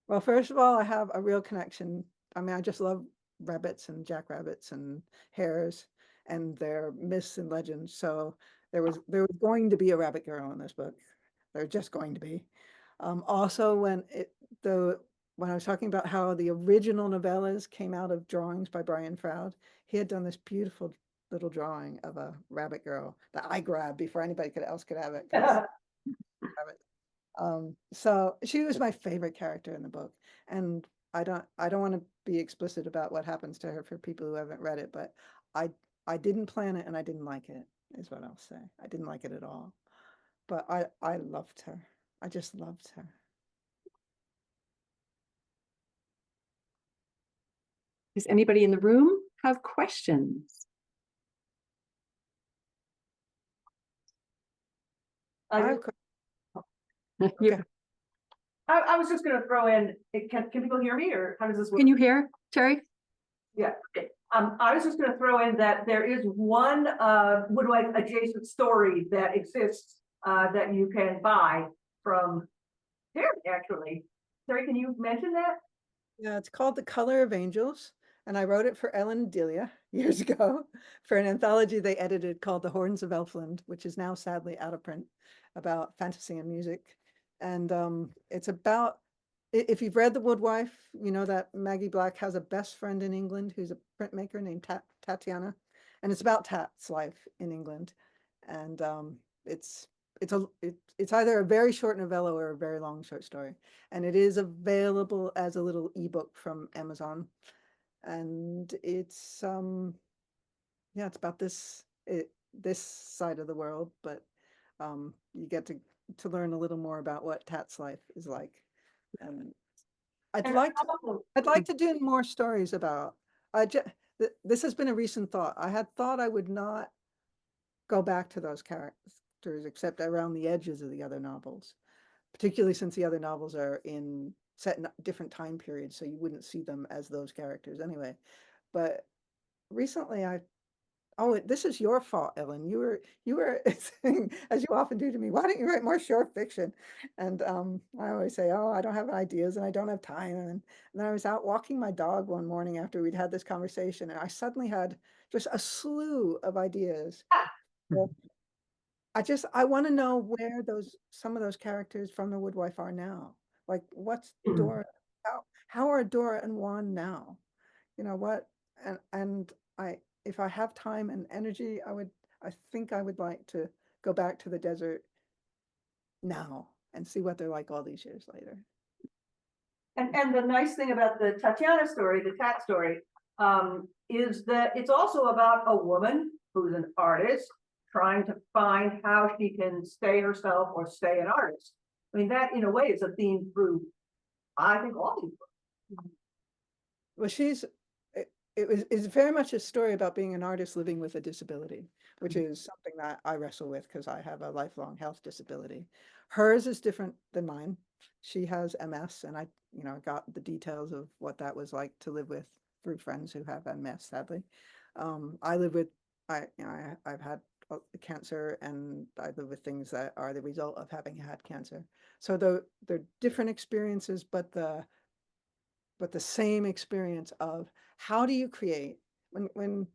Well, first of all, I have a real connection. I mean, I just love rabbits and jackrabbits and hares and their myths and legends. So there was going to be a rabbit girl in this book. There's just going to be. Also, when I was talking about how the original novellas came out of drawings by Brian Froud, he had done this beautiful little drawing of a rabbit girl that I grabbed before anybody else could have it. So she was my favorite character in the book, and I don't want to be explicit about what happens to her for people who haven't read it, but I didn't plan it and I didn't like it, is what I'll say. I didn't like it at all, but I loved her. I just loved her. Does anybody in the room have questions? Okay. I was just going to throw in, can people hear me, or how does this work? Can you hear, Terri? Yeah. Okay. I was just going to throw in that there is one woodwife adjacent story that exists that you can buy from Terri, actually. Terri, can you mention that? Yeah, it's called The Color of Angels, and I wrote it for Ellen and Delia years ago for an anthology they edited called The Horns of Elfland, which is now sadly out of print, about fantasy and music. And it's about, if you've read The Woodwife, you know that Maggie Black has a best friend in England who's a printmaker named Tatiana, and it's about Tat's life in England. And it's either a very short novella or a very long short story. And it is available as a little ebook from Amazon. And it's yeah, it's about this side of the world, but you get to learn a little more about what Tat's life is like. And And I'd like to do more stories about. This has been a recent thought. I had thought I would not go back to those characters except around the edges of the other novels, particularly since the other novels are set in different time periods, so you wouldn't see them as those characters anyway. But recently oh, this is your fault, Ellen. You were saying, as you often do to me, why don't you write more short fiction? And I always say, oh, I don't have ideas and I don't have time. And then I was out walking my dog one morning after we'd had this conversation, and I suddenly had just a slew of ideas. Well, I want to know where some of those characters from the Woodwife are now. Like, what's Dora? How are Dora and Juan now? You know what? And if I have time and energy, I think I would like to go back to the desert now and see what they're like all these years later. And the nice thing about the Tatiana story, the Tat story, is that it's also about a woman who's an artist trying to find how she can stay herself or stay an artist. I mean, that in a way is a theme through, I think, all these books. Well, it's very much a story about being an artist living with a disability, which is something that I wrestle with because I have a lifelong health disability. Hers is different than mine. She has MS, and I got the details of what that was like to live with through friends who have MS, sadly. I live with, I've had cancer, and I live with things that are the result of having had cancer. So they're different experiences, but the same experience of how do you create when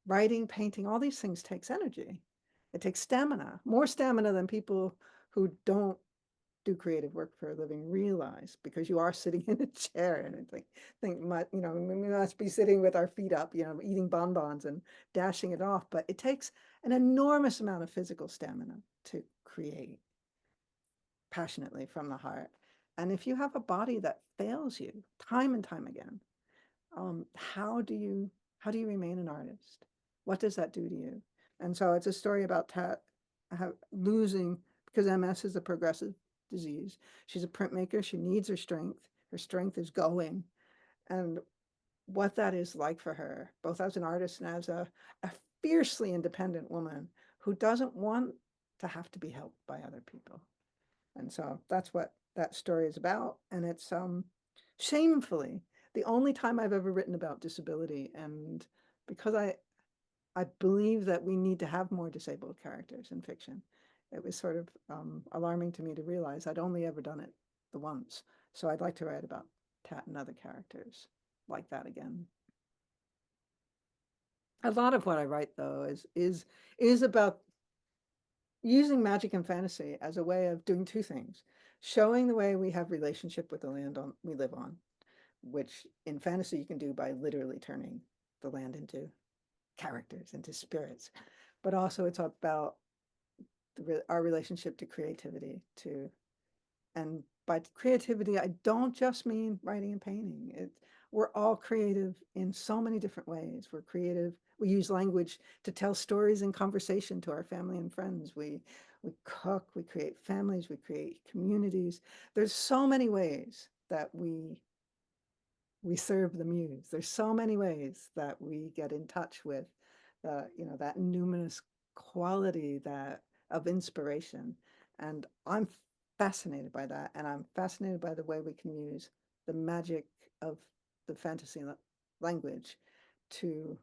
writing, painting, all these things takes energy. It takes stamina, more stamina than people who don't do creative work for a living realize, because you are sitting in a chair and think we must be sitting with our feet up, eating bonbons and dashing it off. But it takes an enormous amount of physical stamina to create passionately from the heart. And if you have a body that fails you time and time again, how do you remain an artist? What does that do to you? And so it's a story about Tat losing, because MS is a progressive disease. She's a printmaker. She needs her strength. Her strength is going. And what that is like for her, both as an artist and as a fiercely independent woman who doesn't want to have to be helped by other people. And so that's what that story is about. And it's shamefully the only time I've ever written about disability. And because I believe that we need to have more disabled characters in fiction, it was sort of alarming to me to realize I'd only ever done it the once. So I'd like to write about Tat and other characters like that again. A lot of what I write, though, is about using magic and fantasy as a way of doing two things: showing the way we have relationship with the land we live on, which in fantasy you can do by literally turning the land into characters, into spirits. But also it's about our relationship to creativity too. And by creativity, I don't just mean writing and painting. We're all creative in so many different ways. We're creative. We use language to tell stories in conversation to our family and friends. We cook, we create families, we create communities. There's so many ways that we serve the muse. There's so many ways that we get in touch with that numinous quality of inspiration. And I'm fascinated by that. And I'm fascinated by the way we can use the magic of the fantasy language to,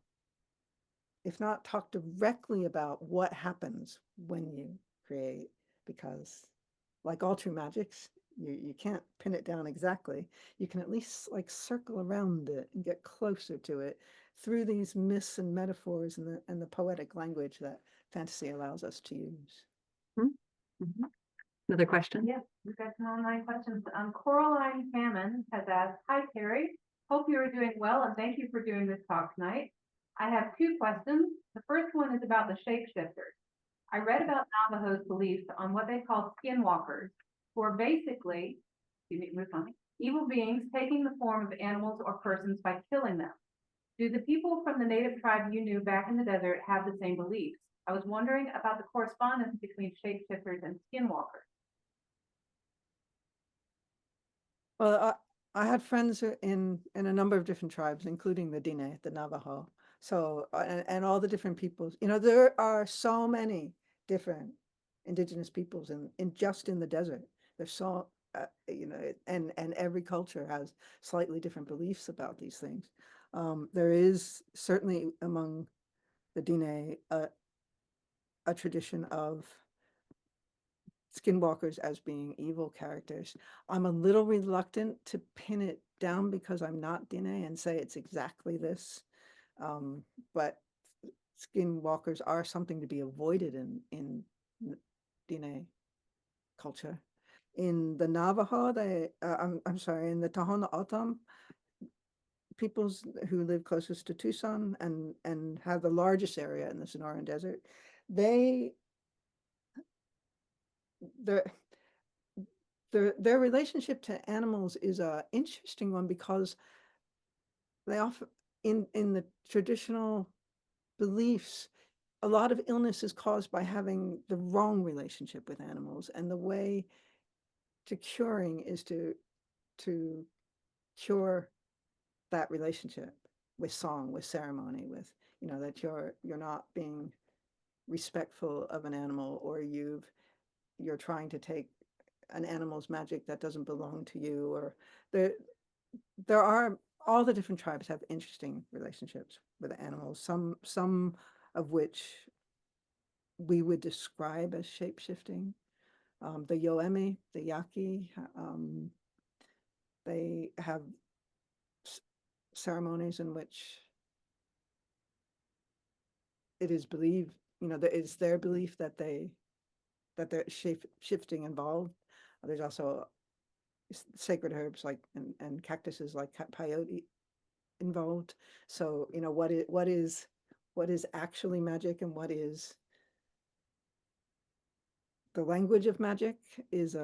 if not talk directly about what happens when you create, because like all true magics, you can't pin it down exactly. You can at least like circle around it and get closer to it through these myths and metaphors and the poetic language that fantasy allows us to use. Mm-hmm. Another question? Yes, we've got some online questions. Coraline Hammond has asked, "Hi, Terri. Hope you are doing well, and thank you for doing this talk tonight. I have two questions. The first one is about the shapeshifters. I read about Navajo's beliefs on what they call skinwalkers, who are basically, evil beings taking the form of animals or persons by killing them. Do the people from the native tribe you knew back in the desert have the same beliefs? I was wondering about the correspondence between shapeshifters and skinwalkers. Well, I had friends in a number of different tribes, including the Diné, the Navajo. So, and all the different peoples, you know, there are so many different indigenous peoples in just in the desert. There's so, you know, and every culture has slightly different beliefs about these things. There is certainly among the Diné a tradition of skinwalkers as being evil characters. I'm a little reluctant to pin it down because I'm not Diné and say it's exactly this. But skinwalkers are something to be avoided in Diné culture. In the Navajo, I'm sorry, in the Tohono O'odham, peoples who live closest to Tucson and have the largest area in the Sonoran Desert, their relationship to animals is a interesting one because they often in the traditional beliefs, a lot of illness is caused by having the wrong relationship with animals, and the way to curing is to cure that relationship with song, with ceremony, with, you know, that you're not being respectful of an animal, or you're trying to take an animal's magic that doesn't belong to you, or there are, all the different tribes have interesting relationships with animals, some of which we would describe as shape-shifting. The Yoemi, the Yaqui, they have ceremonies in which it is believed, you know, that it's their belief that they're shape-shifting involved. There's also sacred herbs like and cactuses like peyote involved. So, you know, what is actually magic and what is the language of magic is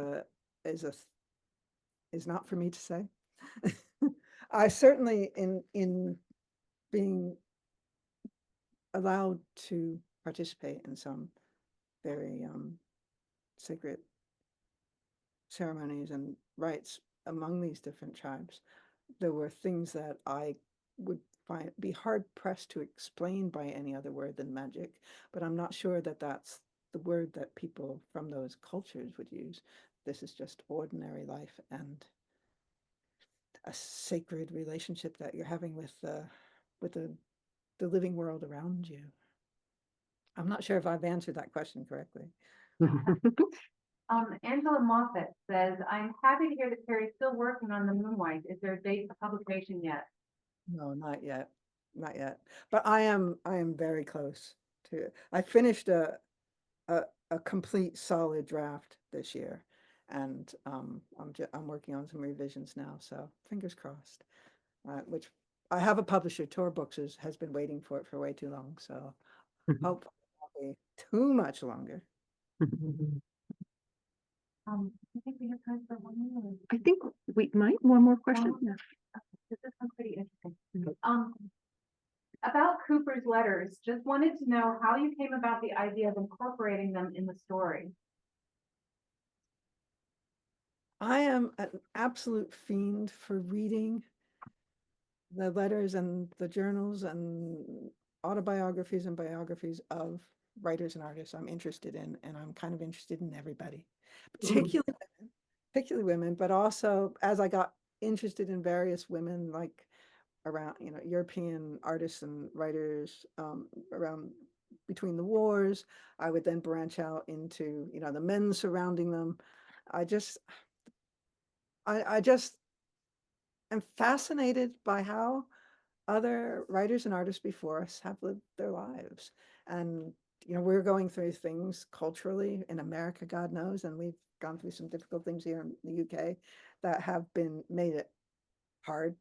not for me to say. I certainly in being allowed to participate in some very sacred ceremonies and rites among these different tribes, there were things that I would be hard pressed to explain by any other word than magic, but I'm not sure that that's the word that people from those cultures would use. This is just ordinary life and a sacred relationship that you're having with the living world around you. I'm not sure if I've answered that question correctly. Angela Moffett says, I'm happy to hear that Terry's still working on the Moonwhite. Is there a date for publication yet? No, not yet. Not yet. But I am very close to, I finished a complete solid draft this year. And I'm working on some revisions now, so fingers crossed. Which I have a publisher, Tor Books, has been waiting for it for way too long, so hopefully it won't be too much longer. I think we have time for one more. I think we might, one more question. Yeah. This is pretty interesting. About Cooper's letters, just wanted to know how you came about the idea of incorporating them in the story. I am an absolute fiend for reading the letters and the journals and autobiographies and biographies of writers and artists I'm interested in, and I'm kind of interested in everybody, particularly women, but also as I got interested in various women, like around, you know, European artists and writers around between the wars, I would then branch out into, you know, the men surrounding them. I just am fascinated by how other writers and artists before us have lived their lives. And, you know, we're going through things culturally in America, God knows, and we've gone through some difficult things here in the UK that have made it hard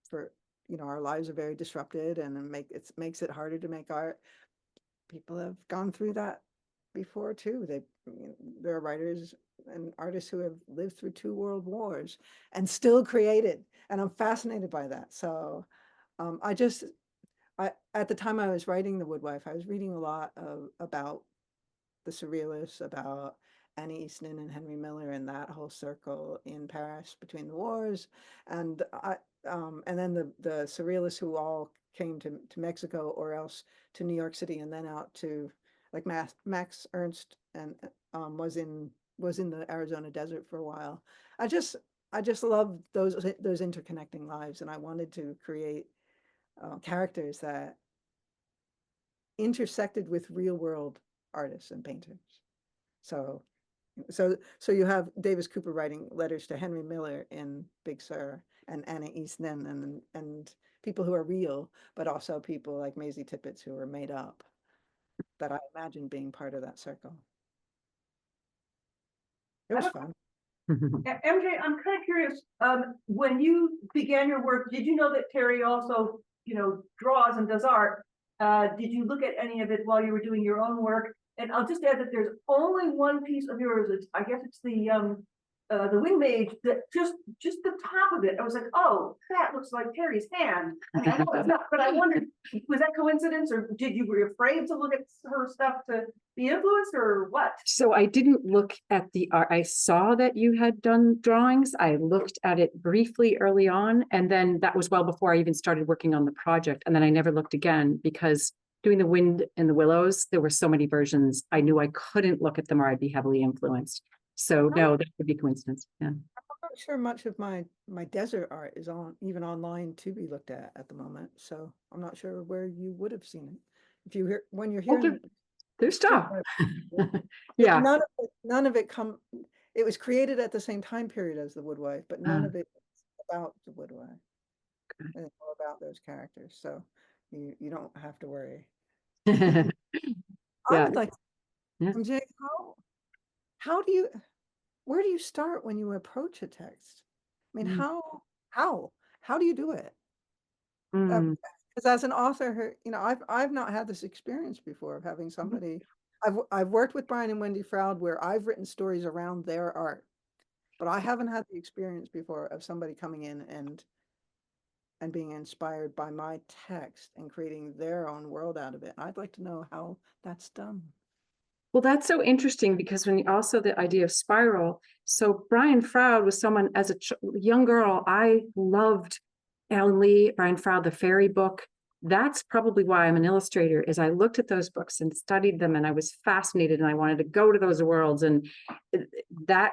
for, you know, our lives are very disrupted, and it makes it harder to make art. People have gone through that before too. There are writers and artists who have lived through 2 world wars and still created, and I'm fascinated by that. So at the time I was writing The Woodwife, I was reading a lot about the surrealists, about Annie Easton and Henry Miller and that whole circle in Paris between the wars, and and then the surrealists who all came to Mexico or else to New York City and then out to like Max Ernst and was in the Arizona desert for a while. I just love those interconnecting lives, and I wanted to create characters that intersected with real world artists and painters. So you have Davis Cooper writing letters to Henry Miller in Big Sur, and Anna Eastman, and people who are real, but also people like Maisie Tippett who are made up, that I imagine being part of that circle. It was fun. MJ, I'm kind of curious, when you began your work, did you know that Terri also, draws and does art? Did you look at any of it while you were doing your own work? And I'll just add that there's only one piece of yours. I guess it's the wing mage, that just the top of it. I was like, oh, that looks like Terry's hand. I know it's not, but I wondered, was that coincidence, or did you were afraid to look at her stuff to be influenced, or what? So I didn't look at the art. I saw that you had done drawings. I looked at it briefly early on, and then that was well before I even started working on the project. And then I never looked again, because doing The Wind and the Willows, there were so many versions. I knew I couldn't look at them or I'd be heavily influenced. So no, that would be coincidence. Yeah. I'm not sure much of my desert art is even online to be looked at the moment. So I'm not sure where you would have seen it. When you're hearing There's stuff. yeah, none of it it was created at the same time period as The Woodwife, but none of it is about The Woodwife. Okay. And it's all about those characters. So you don't have to worry. Yeah. I would like to, Yeah. MJ, where do you start when you approach a text? I mean, how do you do it? Because as an author, I've not had this experience before of having somebody. I've worked with Brian and Wendy Froud where I've written stories around their art, but I haven't had the experience before of somebody coming in and being inspired by my text and creating their own world out of it. I'd like to know how that's done. Well, that's so interesting, because when also the idea of spiral. So Brian Froud was someone, as a young girl, I loved Alan Lee, Brian Froud, the fairy book. That's probably why I'm an illustrator, is I looked at those books and studied them, and I was fascinated, and I wanted to go to those worlds, and that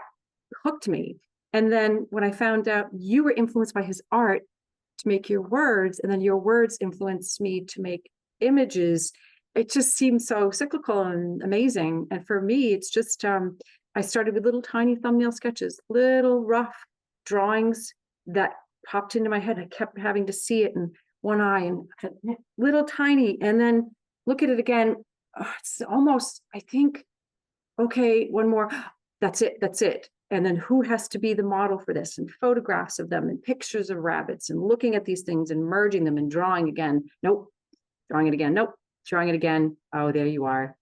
hooked me. And then when I found out you were influenced by his art to make your words, and then your words influenced me to make images, it just seems so cyclical and amazing. And for me, it's just, I started with little tiny thumbnail sketches, little rough drawings that popped into my head. I kept having to see it in one eye, and little tiny, and then look at it again. Oh, it's almost, I think, okay, one more, that's it. And then who has to be the model for this, and photographs of them and pictures of rabbits, and looking at these things and merging them and drawing again. Nope. Drawing it again. Nope. Drawing it again. Oh, there you are.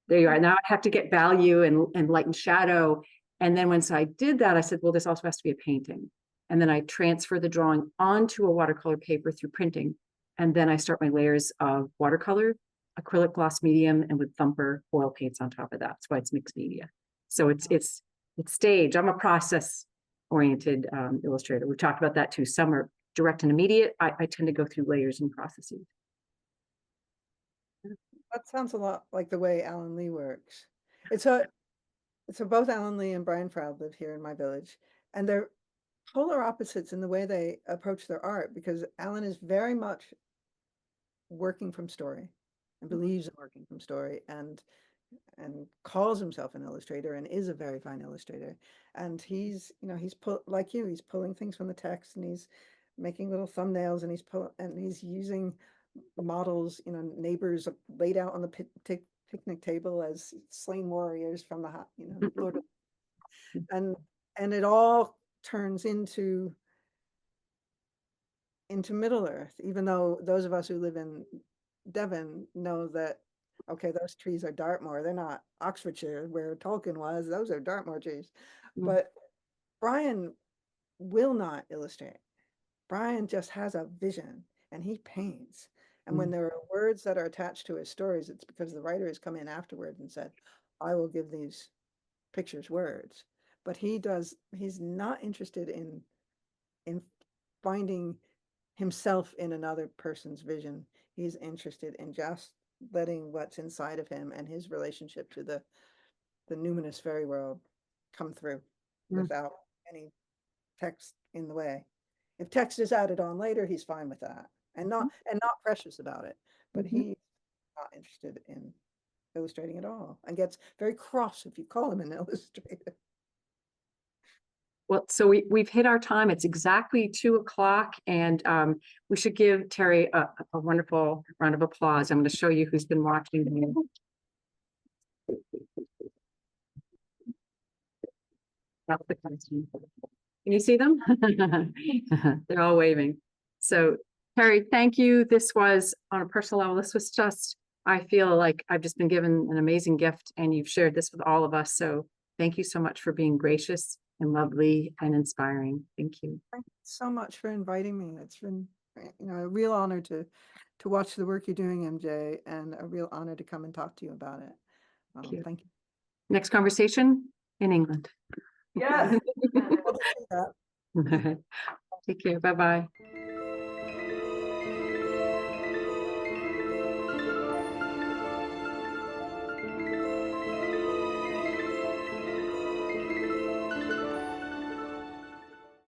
There you are. Now I have to get value and light and shadow. And then once I did that, I said, well, this also has to be a painting. And then I transfer the drawing onto a watercolor paper through printing. And then I start my layers of watercolor, acrylic gloss medium, and with thumper oil paints on top of that. That's why it's mixed media. So it's stage. I'm a process oriented illustrator. We talked about that too. Some are direct and immediate. I tend to go through layers and processes. That sounds a lot like the way Alan Lee works. So both Alan Lee and Brian Froud live here in my village, and they're polar opposites in the way they approach their art, because Alan is very much working from story and believes in working from story, and calls himself an illustrator and is a very fine illustrator. And he's like you, he's pulling things from the text, and he's making little thumbnails, and he's using models, neighbors laid out on the picnic table as slain warriors from the Lord of, and it all turns into Middle Earth, even though those of us who live in Devon know that Okay, those trees are Dartmoor. They're not Oxfordshire where Tolkien was. Those are Dartmoor trees. Mm. But Brian will not illustrate. Brian just has a vision and he paints. And when there are words that are attached to his stories, it's because the writer has come in afterwards and said, I will give these pictures words. But he's not interested in finding himself in another person's vision. He's interested in just letting what's inside of him and his relationship to the numinous fairy world come through Mm. without any text in the way. If text is added on later, he's fine with that and not precious about it. But he's not interested in illustrating at all and gets very cross if you call him an illustrator. Well, so we've hit our time. It's exactly 2:00 and we should give Terri a wonderful round of applause. I'm going to show you who's been watching. That's the question. Can you see them? They're all waving. So Terri, thank you. This was on a personal level. This was just, I feel like I've just been given an amazing gift and you've shared this with all of us. So thank you so much for being gracious and lovely and inspiring. Thank you. Thank you so much for inviting me. It's been, a real honor to watch the work you're doing, MJ, and a real honor to come and talk to you about it. Thank you. Next conversation in England. Yes. Love to see that. Take care. Bye-bye.